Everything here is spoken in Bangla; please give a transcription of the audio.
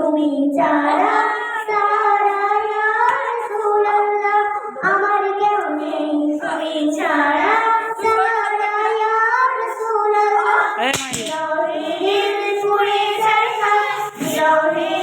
তুমি ছাড়া সারা ইয়া রাসূলুল্লাহ আমার কেউ নেই তুমি ছাড়া সারা ইয়া রাসূলুল্লাহ বিরহের পুরে ছাড়া বিরহে